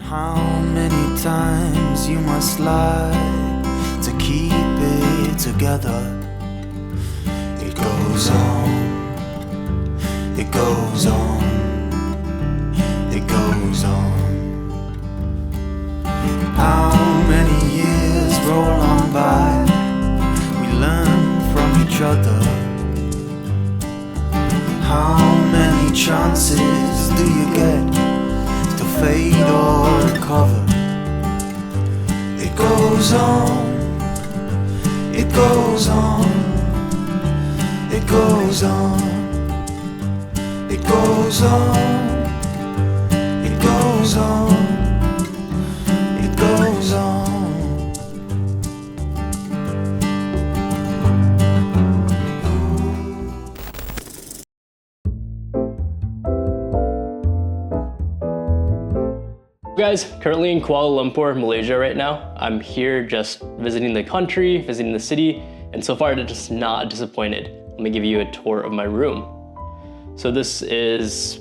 How many times you must lie to keep it together? It goes on, it goes on, it goes on. How many years roll on by? We learn from each other. How many chances do you get to fade or recover? It goes on, it goes on, it goes on, it goes on, it goes on, it goes on. Guys, currently in Kuala Lumpur, Malaysia right now. I'm here just visiting the country, visiting the city, and so far I'm just not disappointed. Let me give you a tour of my room. So this is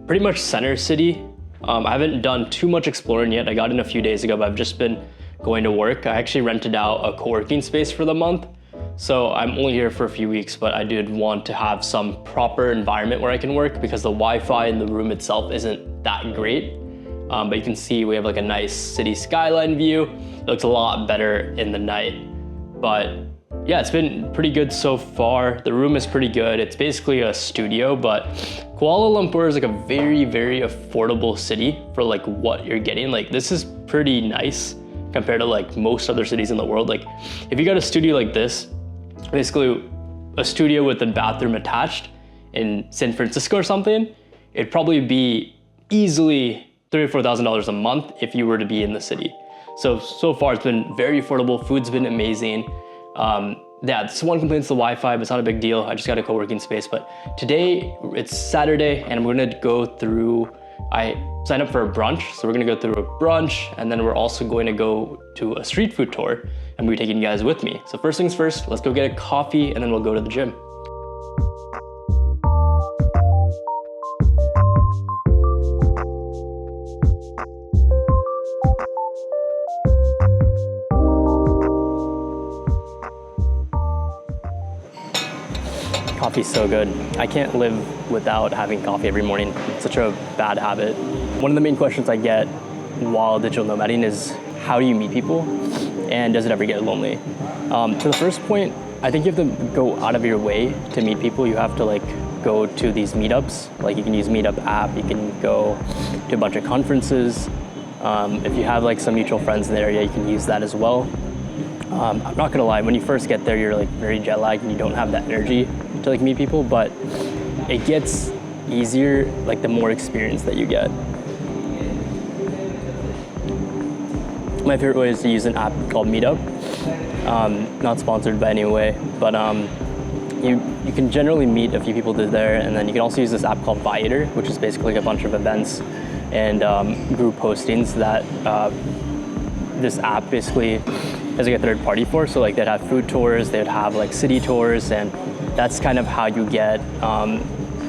pretty much center city. I haven't done too much exploring yet. I got in a few days ago, but I've just been going to work. I actually rented out a co-working space for the month. So I'm only here for a few weeks, but I did want to have some proper environment where I can work because the Wi-Fi in the room itself isn't that great. But you can see we have like a nice city skyline view. It looks a lot better in the night. But yeah, it's been pretty good so far. The room is pretty good. It's basically a studio, but Kuala Lumpur is like a very, very affordable city for like what you're getting. Like this is pretty nice compared to like most other cities in the world. Like if you got a studio like this, basically a studio with a bathroom attached in San Francisco or something, it'd probably be easily $3,000 or $4,000 a month if you were to be in the city. So far it's been very affordable. Food's been amazing. Yeah, this one complaint is the Wi-Fi, but it's not a big deal. I just got a co-working space. But today it's Saturday and we're gonna go through, I signed up for a brunch. So we're gonna go through a brunch and then we're also going to go to a street food tour and we're taking you guys with me. So first things first, let's go get a coffee and then we'll go to the gym. Coffee's so good. I can't live without having coffee every morning. It's such a bad habit. One of the main questions I get while digital nomading is how do you meet people and does it ever get lonely? To the first point, I think you have to go out of your way to meet people. You have to like go to these meetups. Like you can use Meetup app, you can go to a bunch of conferences. If you have like some mutual friends in the area, you can use that as well. I'm not gonna lie, when you first get there, you're like very jet lagged and you don't have that energy to like meet people, but it gets easier like the more experience that you get. My favorite way is to use an app called Meetup. Not sponsored by any way, but you can generally meet a few people there, and then you can also use this app called Viator, which is basically like a bunch of events and group postings that this app basically is like a third party for. So like they'd have food tours, they'd have like city tours, and that's kind of how you get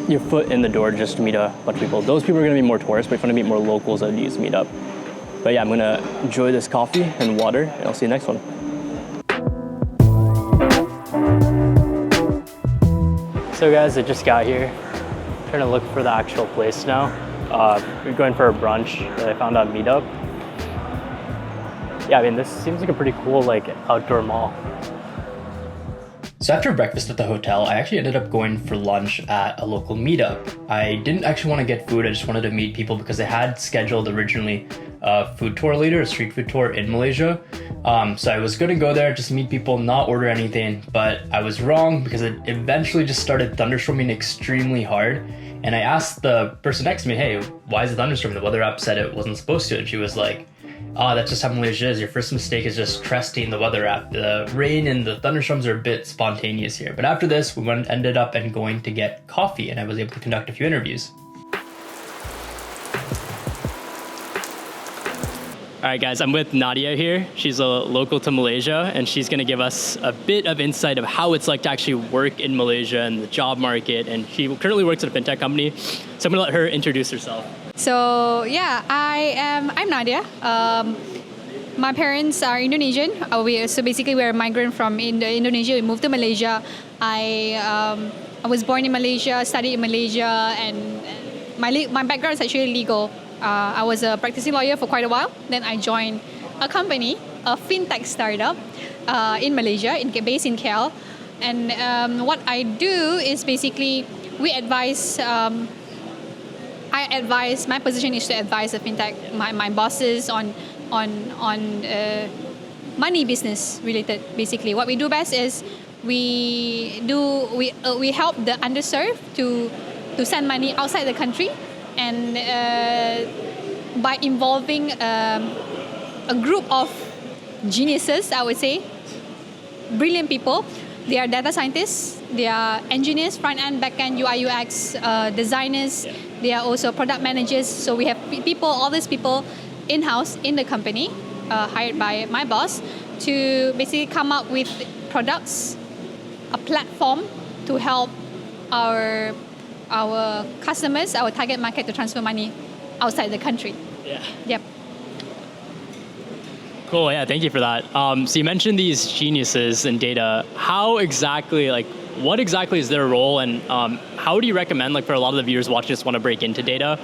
your foot in the door just to meet a bunch of people. Those people are gonna be more tourists, but if you wanna meet more locals, I'd use Meetup. But yeah, I'm gonna enjoy this coffee and water, and I'll see you next one. So guys, I just got here. I'm trying to look for the actual place now. We're going for a brunch that I found on Meetup. Yeah, I mean, this seems like a pretty cool like outdoor mall. So after breakfast at the hotel, I actually ended up going for lunch at a local meetup. I didn't actually want to get food, I just wanted to meet people because they had scheduled originally a food tour later, a street food tour in Malaysia. So I was going to go there, just meet people, not order anything, but I was wrong because it eventually just started thunderstorming extremely hard. And I asked the person next to me, hey, why is it thunderstorming? The weather app said it wasn't supposed to. And she was like, that's just how Malaysia is. Your first mistake is just trusting the weather app. The rain and the thunderstorms are a bit spontaneous here. But after this, we ended up going to get coffee and I was able to conduct a few interviews. All right, guys, I'm with Nadia here. She's a local to Malaysia, and she's gonna give us a bit of insight of how it's like to actually work in Malaysia and the job market. And she currently works at a fintech company. So I'm gonna let her introduce herself. So yeah, I'm Nadia. My parents are Indonesian. So basically we're a migrant from Indonesia. We moved to Malaysia. I was born in Malaysia, studied in Malaysia, and my background is actually legal. I was a practicing lawyer for quite a while. Then I joined a company, a fintech startup in Malaysia, based in KL. And what I do is basically we advise. My position is to advise the fintech, my bosses on money business related. Basically, what we do best is we help the underserved to send money outside the country, and by involving a group of geniuses, I would say, brilliant people. They are data scientists, they are engineers, front end, back end, UI, UX, designers. They are also product managers. So we have all these people in-house in the company, hired by my boss, to basically come up with products, a platform to help our customers, our target market, to transfer money outside the country. Yeah. Yep. Cool. Yeah. Thank you for that. So you mentioned these geniuses in data. What exactly is their role, and how do you recommend, like, for a lot of the viewers watching just want to break into data,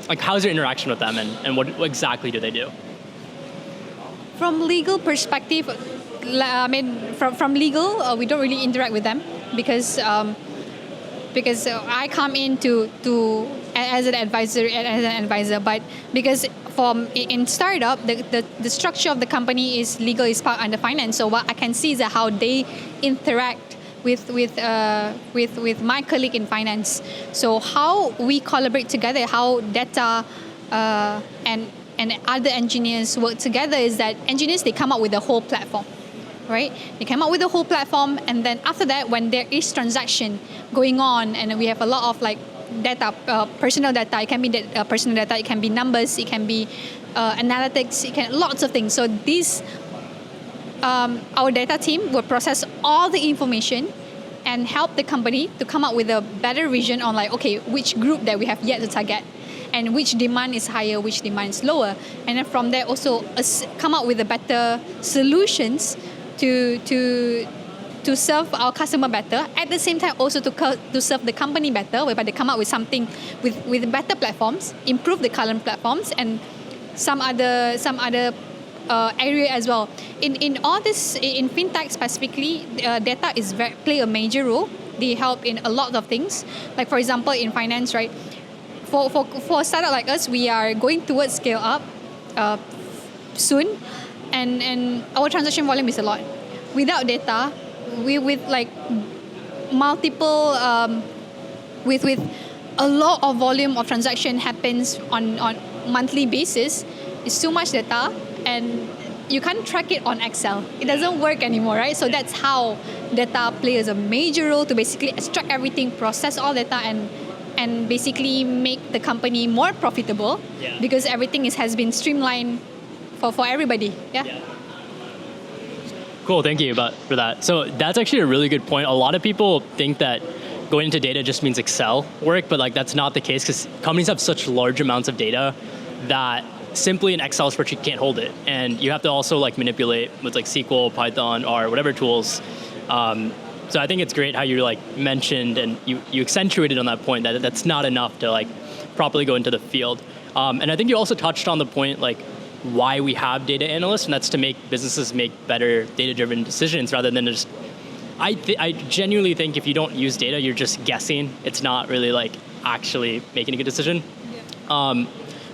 like, how's your interaction with them, and what exactly do they do? From legal perspective, I mean, from legal, we don't really interact with them because I come in as an advisor, but because in startup, the structure of the company is legal is part under finance. So what I can see is that how they interact with my colleague in finance. So how we collaborate together, how data and other engineers work together is that engineers, they come up with the whole platform. Right? They come up with the whole platform, and then after that, when there is transaction going on, and we have a lot of like data, personal data. It can be personal data. It can be numbers. It can be analytics. Lots of things. So these, our data team will process all the information and help the company to come up with a better vision on, like, okay, which group that we have yet to target, and which demand is higher, which demand is lower, and then from there also come up with a better solutions to serve our customer better. At the same time, also to serve the company better, whereby they come up with something with better platforms, improve the current platforms, and some other area as well. In all this, in fintech specifically, data play a major role. They help in a lot of things. Like, for example, in finance, right? For a startup like us, we are going towards scale up soon. And our transaction volume is a lot. Without data, with a lot of volume of transaction happens on monthly basis, it's too much data, and you can't track it on Excel. It doesn't work anymore, right? So that's how data plays a major role to basically extract everything, process all data, and basically make the company more profitable, because everything has been streamlined for everybody. Yeah. Cool, thank you for that. So that's actually a really good point. A lot of people think that going into data just means Excel work, but like that's not the case, because companies have such large amounts of data that simply an Excel spreadsheet can't hold it, and you have to also like manipulate with like SQL, Python, or whatever tools. So I think it's great how you like mentioned and you accentuated on that point that that's not enough to like properly go into the field. And I think you also touched on the point like why we have data analysts, and that's to make businesses make better data-driven decisions rather than just. I genuinely think if you don't use data, you're just guessing. It's not really like actually making a good decision. Yeah.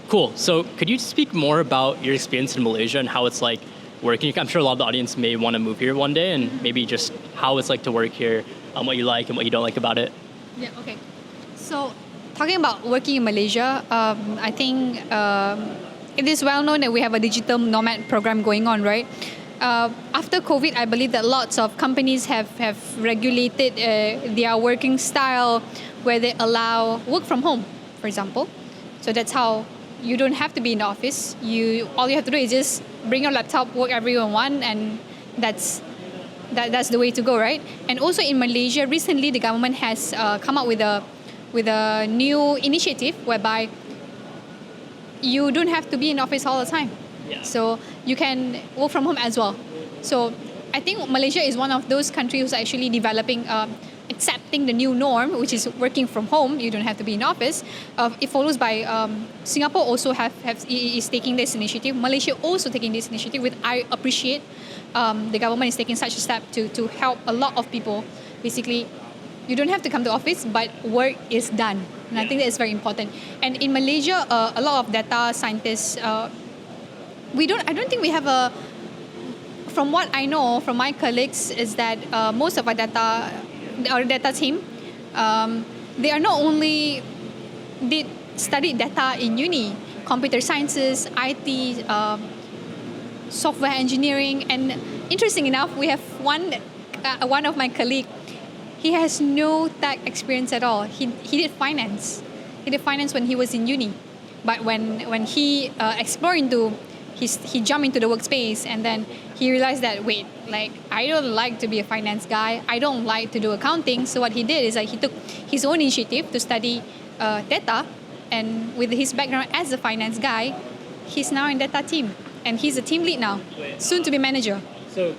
Cool. So could you speak more about your experience in Malaysia and how it's like working? I'm sure a lot of the audience may want to move here one day, and maybe just how it's like to work here, what you like and what you don't like about it. Yeah. Okay. So talking about working in Malaysia, I think. It is well known that we have a digital nomad program going on, right? After COVID, I believe that lots of companies have regulated their working style, where they allow work from home, for example. So that's how you don't have to be in the office. All you have to do is just bring your laptop, work everywhere you want, and that's the way to go, right? And also in Malaysia, recently the government has come up with a new initiative whereby you don't have to be in office all the time. Yeah. So you can work from home as well. So I think Malaysia is one of those countries who's actually developing, accepting the new norm, which is working from home. You don't have to be in office. It follows by Singapore also is taking this initiative. Malaysia also taking this initiative, which I appreciate. The government is taking such a step to help a lot of people. Basically, you don't have to come to office, but work is done. And I think that is very important. And in Malaysia, a lot of data scientists, I don't think we have a, from what I know from my colleagues, is that most of our data team, they are not only did study data in uni, computer sciences, IT, software engineering, and interesting enough, we have one of my colleague. He has no tech experience at all. He did finance. He did finance when he was in uni, but when he explored into, he jumped into the workspace, and then he realized that wait, like I don't like to be a finance guy. I don't like to do accounting. So what he did is he took his own initiative to study data, and with his background as a finance guy, he's now in data team, and he's a team lead now, soon to be manager. So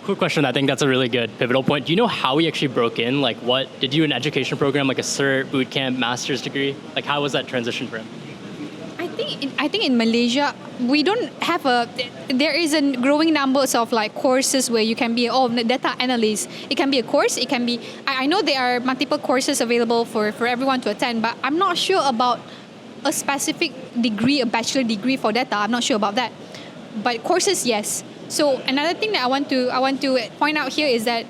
quick question. I think that's a really good pivotal point. Do you know how he actually broke in? Like, what did you do an education program, like a cert, bootcamp, master's degree? Like, how was that transition for him? I think in Malaysia we don't have there is a growing numbers of like courses where you can be data analyst. It can be a course. It can be, I know there are multiple courses available for everyone to attend, but I'm not sure about a specific degree, a bachelor degree for data. I'm not sure about that. But courses, yes. So another thing that I want to point out here is that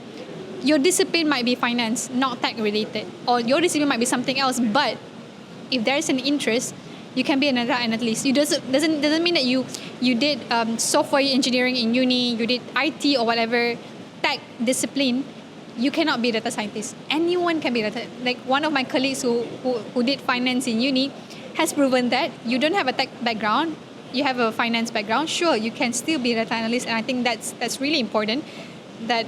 your discipline might be finance, not tech related, or your discipline might be something else. But if there is an interest, you can be a data analyst. It doesn't mean that you did software engineering in uni, you did IT or whatever tech discipline. You cannot be a data scientist. Anyone can be data. Like one of my colleagues who did finance in uni has proven that you don't have a tech background, you have a finance background. Sure, you can still be a data analyst, and I think that's really important. That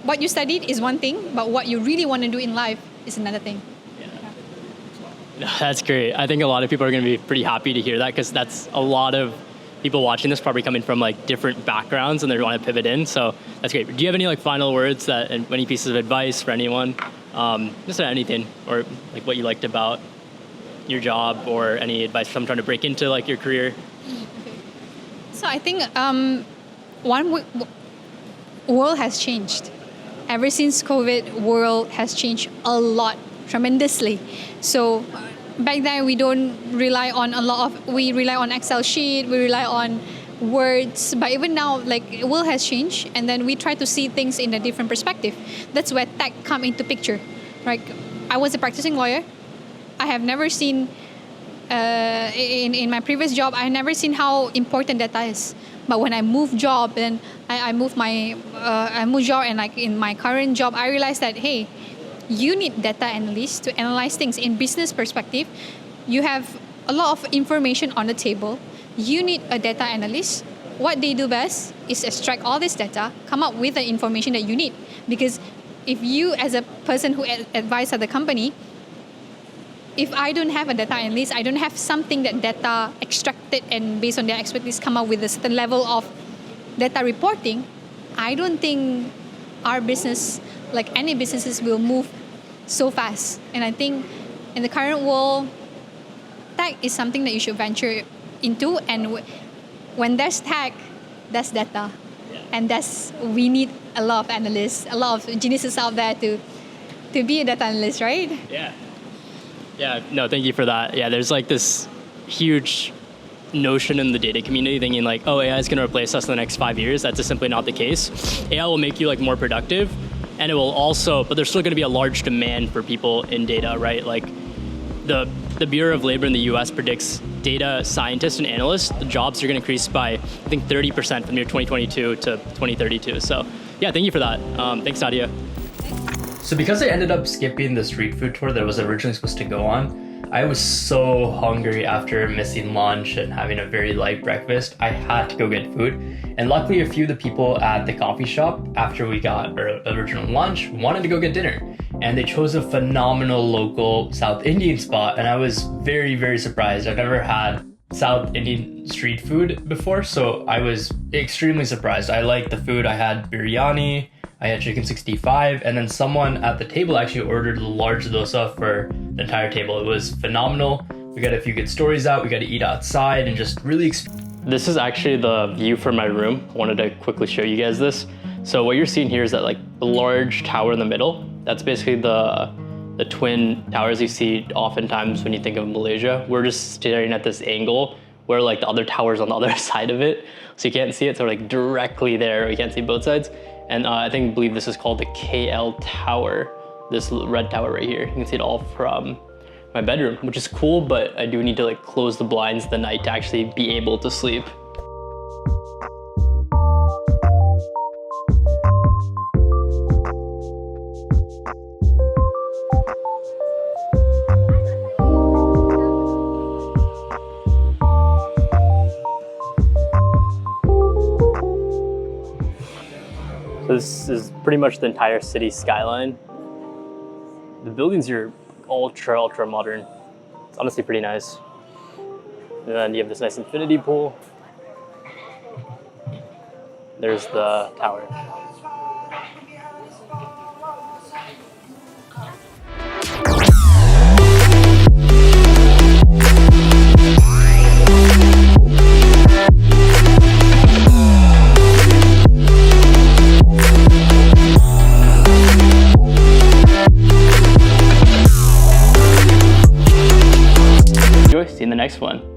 what you studied is one thing, but what you really want to do in life is another thing. That's great. I think a lot of people are going to be pretty happy to hear that, because that's a lot of people watching this probably coming from like different backgrounds and they want to pivot in. So that's great. Do you have any like final words and any pieces of advice for anyone? Just anything, or like what you liked about your job, or any advice for someone trying to break into like your career? So I think world has changed. Ever since COVID, world has changed a lot, tremendously. So back then we don't rely on we rely on Excel sheet, we rely on words, but even now like the world has changed, and then we try to see things in a different perspective. That's where tech come into picture. Like I was a practicing lawyer. I have never seen in my previous job, I never seen how important data is. But when I moved job, then I moved job, and like in my current job, I realized that hey, you need data analysts to analyze things in business perspective. You have a lot of information on the table. You need a data analyst. What they do best is extract all this data, come up with the information that you need. Because if you, as a person who advises the company, if I don't have a data analyst, I don't have something that data extracted and based on their expertise come up with a certain level of data reporting, I don't think our business, like any businesses, will move so fast. And I think in the current world, tech is something that you should venture into. And when there's tech, there's data. And we need a lot of analysts, a lot of geniuses out there to be a data analyst, right? Yeah, no, thank you for that. Yeah, there's like this huge notion in the data community thinking like, oh, AI is going to replace us in the next 5 years. That's just simply not the case. AI will make you like more productive, and it will also, but there's still going to be a large demand for people in data, right? Like the Bureau of Labor in the US predicts data scientists and analysts, the jobs are going to increase by, I think, 30% from year 2022 to 2032. So yeah, thank you for that. Thanks, Nadia. So because I ended up skipping the street food tour that I was originally supposed to go on, I was so hungry after missing lunch and having a very light breakfast. I had to go get food. And luckily, a few of the people at the coffee shop, after we got our original lunch, wanted to go get dinner. and they chose a phenomenal local South Indian spot, and I was very, very surprised. I've never had South Indian street food before, so I was extremely surprised. I liked the food. I had biryani, I had chicken 65, and then someone at the table actually ordered a large dosa for the entire table. It was phenomenal. We got a few good stories out. We got to eat outside and just really This is actually the view from my room. I wanted to quickly show you guys this. So what you're seeing here is that like the large tower in the middle, that's basically the twin towers you see oftentimes when you think of Malaysia. We're just staring at this angle where like the other tower's on the other side of it. So you can't see it, so like directly there, you can't see both sides. And I believe this is called the KL Tower, this red tower right here. You can see it all from my bedroom, which is cool, but I do need to like close the blinds at the night to actually be able to sleep. So this is pretty much the entire city skyline. The buildings are ultra modern. It's honestly pretty nice. And then you have this nice infinity pool. There's the tower. See you in the next one.